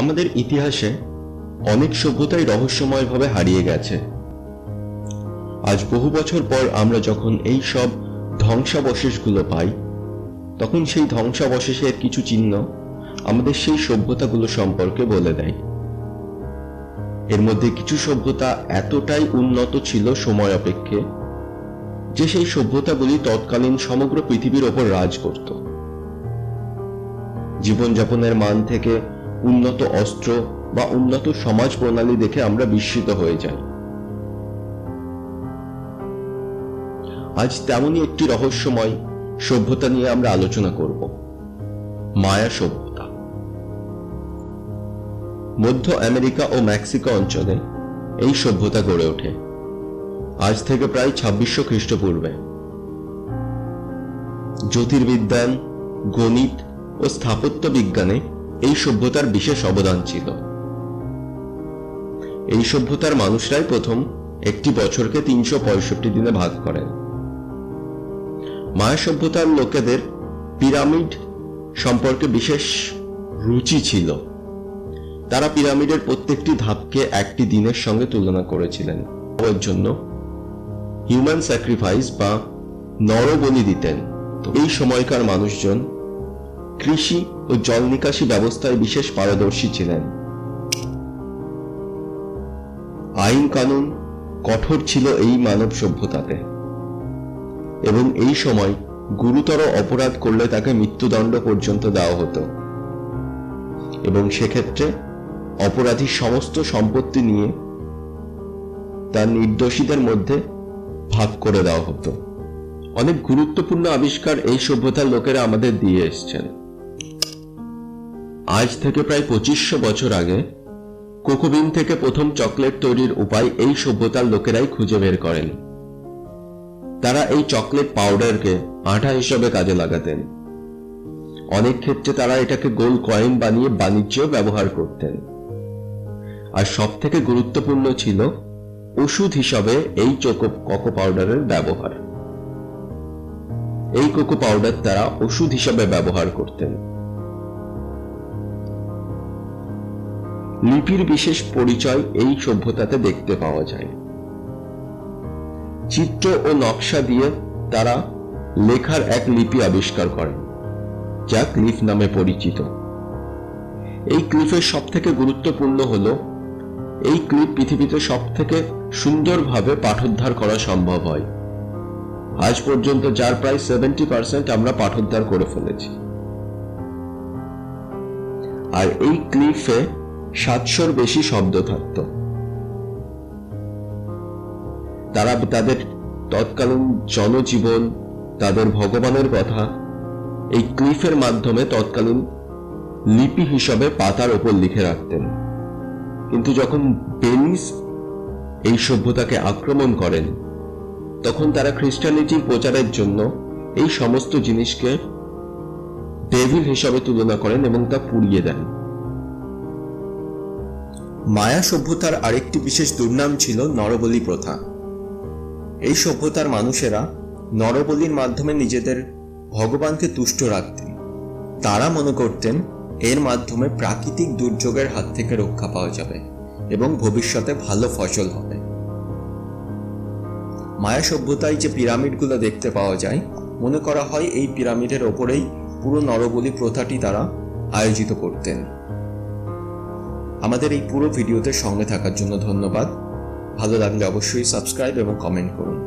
আমাদের ইতিহাসে অনেক সভ্যতাই রহস্যময়ভাবে হারিয়ে গেছে। আজ বহু বছর পর আমরা যখন এই সব ধ্বংসাবশেষগুলো পাই, তখন সেই ধ্বংসাবশেষের কিছু চিহ্ন আমাদের সেই সভ্যতাগুলো সম্পর্কে বলে দেয়। এর মধ্যে কিছু সভ্যতা এতটাই উন্নত ছিল সময় অপেক্ষে যে সেই সভ্যতাগুলি তৎকালীন সমগ্র পৃথিবীর ওপর রাজ করত। জীবনযাপনের মান থেকে উন্নত অস্ত্র বা উন্নত সমাজ প্রণালী দেখে আমরা বিস্মিত হয়ে যাই। আজ তেমনই একটি রহস্যময় সভ্যতা নিয়ে আমরা আলোচনা করব, মায়া সভ্যতা। মধ্য আমেরিকা ও মেক্সিকো অঞ্চলে এই সভ্যতা গড়ে ওঠে আজ থেকে প্রায় 2600 খ্রিস্টপূর্বে। জ্যোতির্বিজ্ঞান, গণিত ও স্থাপত্য বিজ্ঞানে এই সভ্যতার বিশেষ অবদান ছিল। এই সভ্যতার মানুষরাই প্রথম একটি বছরকে 365 দিনে ভাগ করেন। মায়া সভ্যতার লোকেদের পিরামিড সম্পর্কে বিশেষ রুচি ছিল। তারা পিরামিডের প্রত্যেকটি ধাপকে একটি দিনের সঙ্গে তুলনা করেছিলেন। এর জন্য হিউম্যান স্যাক্রিফাইস বা নরবলি দিতেন। এই সময়কার মানুষজন কৃষি ও জল নিকাশি ব্যবস্থায় বিশেষ পারদর্শী ছিলেন। আইন কানুন কঠোর ছিল এই মানব সভ্যতাতে, এবং এই সময় গুরুতর অপরাধ করলে তাকে মৃত্যুদণ্ড পর্যন্ত দেওয়া হতো, এবং সেক্ষেত্রে অপরাধীর সমস্ত সম্পত্তি নিয়ে তার নির্দোষীদের মধ্যে ভাগ করে দেওয়া হতো। অনেক গুরুত্বপূর্ণ আবিষ্কার এই সভ্যতার লোকেরা আমাদের দিয়ে এসেছেন। আজ থেকে প্রায় 2500 বছর আগে কোকোবিন থেকে প্রথম চকলেট তৈরির উপায় এই সভ্যতার লোকেরাই খুঁজে বের করেন। তারা এই চকলেট পাউডারকে আঠা হিসেবে কাজে লাগাতেন। অনেক ক্ষেত্রে তারা এটাকে গোল কয়েন বানিয়ে বাণিজ্যেও ব্যবহার করতেন। আর সব থেকে গুরুত্বপূর্ণ ছিল ওষুধ হিসাবে এই কোকো পাউডারের ব্যবহার। এই কোকো পাউডার তারা ওষুধ হিসাবে ব্যবহার করতেন। লিপির বিশেষ পরিচয় এই সভ্যতাতে দেখতে পাওয়া যায়। চিত্র ও নকশা দিয়ে তারা লেখার এক লিপি আবিষ্কার করেন, যা ক্লিফ নামে পরিচিত। এই ক্লিফের সব থেকে গুরুত্বপূর্ণ হলো এই ক্লিপ পৃথিবীতে সব থেকে সুন্দরভাবে পাঠোদ্ধার করা সম্ভব হয়। আজ পর্যন্ত যার প্রায় 70% আমরা পাঠোদ্ধার করে ফেলেছি। আর এই ক্লিফে 700-র বেশি শব্দ থাকত। তারা তাদের তৎকালীন জনজীবন, তাদের ভগবানের কথা এই ক্লিফের মাধ্যমে তৎকালীন লিপি হিসাবে পাতার উপর লিখে রাখতেন। কিন্তু যখন বেনিস এই সভ্যতাকে আক্রমণ করেন, তখন তারা খ্রিস্টানিটির প্রচারের জন্য এই সমস্ত জিনিসকে ডেভিল হিসাবে তুলনা করেন এবং তা পুড়িয়ে দেন। মায়া সভ্যতার আরেকটি বিশেষ দুর্নাম ছিল নরবলি প্রথা। এই সভ্যতার মানুষেরা নরবলির মাধ্যমে নিজেদের ভগবানকে তুষ্ট রাখতেন। তারা মনে করতেন এর মাধ্যমে প্রাকৃতিক দুর্যোগের হাত থেকে রক্ষা পাওয়া যাবে এবং ভবিষ্যতে ভালো ফসল হবে। মায়া সভ্যতায় যে পিরামিডগুলো দেখতে পাওয়া যায়, মনে করা হয় এই পিরামিডের ওপরেই পুরো নরবলি প্রথাটি তারা আয়োজিত করতেন। আমাদের এই পুরো ভিডিওতে সঙ্গে থাকার জন্য ধন্যবাদ। ভালো লাগলে অবশ্যই সাবস্ক্রাইব এবং কমেন্ট করুন।